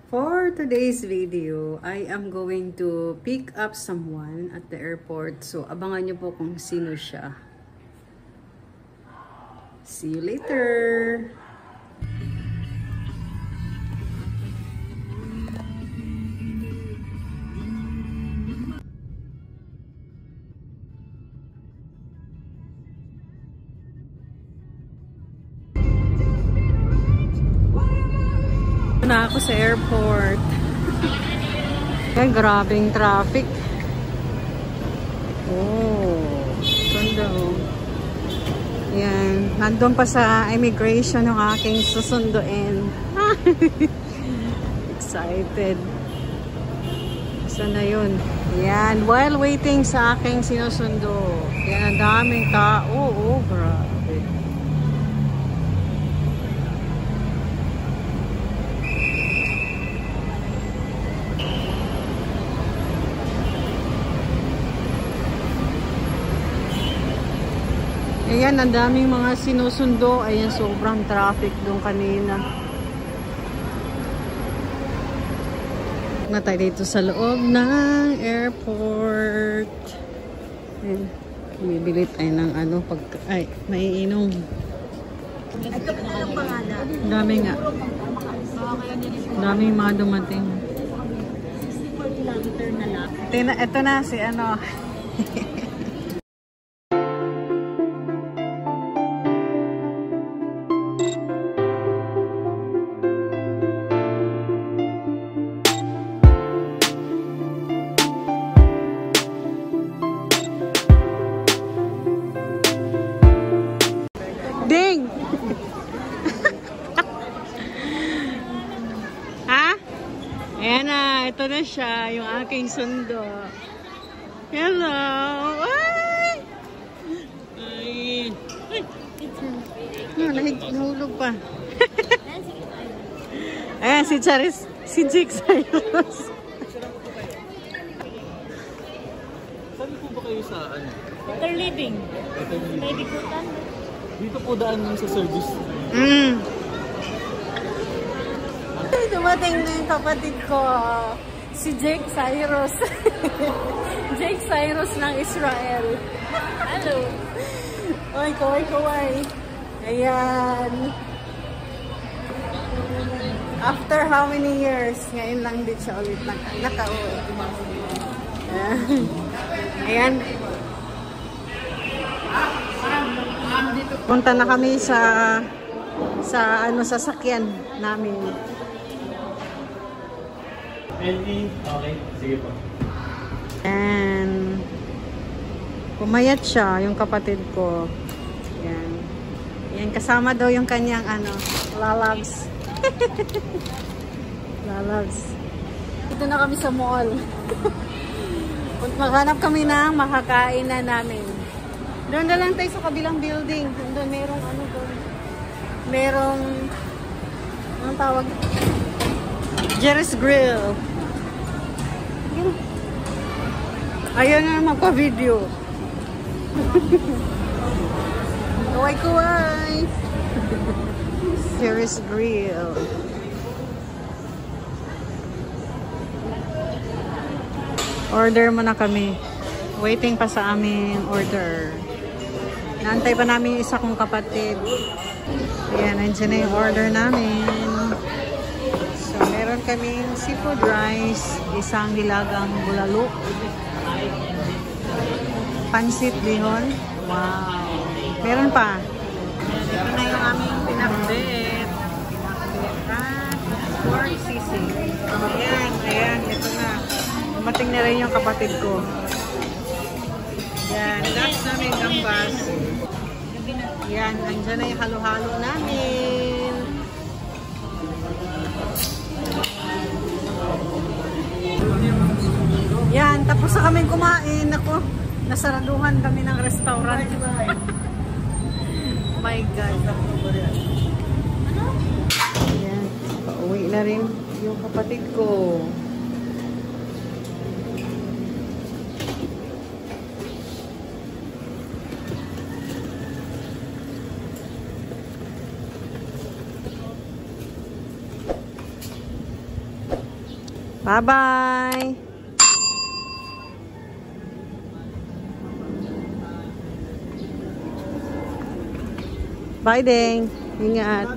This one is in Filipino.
For today's video, I am going to pick up someone at the airport. So, abangan nyo po kung sino siya. See you later! Na ako sa airport. Ay, grabing traffic. Oh, ganda oh. Yan, nandun pa sa immigration yung aking susunduin. Excited. Saan na yun? Yan, while waiting sa aking sinusundo. Yan, ang daming tao. Oh, grabe. Ayan, ang daming mga sinusundo. Ayan, sobrang traffic doon kanina. Na tayo dito sa loob ng airport. Ayan, bibili tayo ng ano, ay, maiinom. Dami nga. Daming mga dumating. 60 kilometer na lang. Ito na si ano. Ding! Ha? Ayan na, ito na siya, yung aking sundo. Hello! Ay! Ay! Ay! Nahulog pa. Ayan, si Charis, si Jake Cyrus. Saan po ba kayo sa ano? Better living. May bikutan. Dito po daan sa service. Dumating na yung kapatid ko, si Jake Cyrus. Jake Cyrus ng Israel. Hello. Oy, kaway-kaway. Ayan. After how many years, ngayon lang din siya ulit nakauwi. Ayan. Punta na kami sa ano, sasakyan namin. LE, okay. Sige po. And pumayat siya, yung kapatid ko. Yan. Yan, kasama daw yung kanyang ano, lalabs. Lalabs. Dito na kami sa mall. Maghanap kami ng makakain na namin. Doon na lang tayo sa kabilang building. Doon merong ano doon. Merong anong tawag? Jerry's Grill. Ayaw na magpa-video. Kuway-kuway. Jerry's Grill. Order muna kami. Waiting pa sa aming order. Naantay pa namin yung isa kong kapatid. Ayan, nandiyan na yung order namin. So, meron kaming seafood rice, isang nilagang bulalo, pansit bihon. Wow! Meron pa. Ito na yung aming pinakbet. At pork sisig. Ayan, ayan, ito na. Dumating na rin yung kapatid ko. Yan, last namin gambas. Yan, andyan na yung halo-halo namin. Yan, tapos na kami kumain. Ako, nasaraduhan kami ng restaurant. Oh my God. Yan, pauwi na rin yung kapatid ko. Bye-bye! Bye, Ding. Ingat.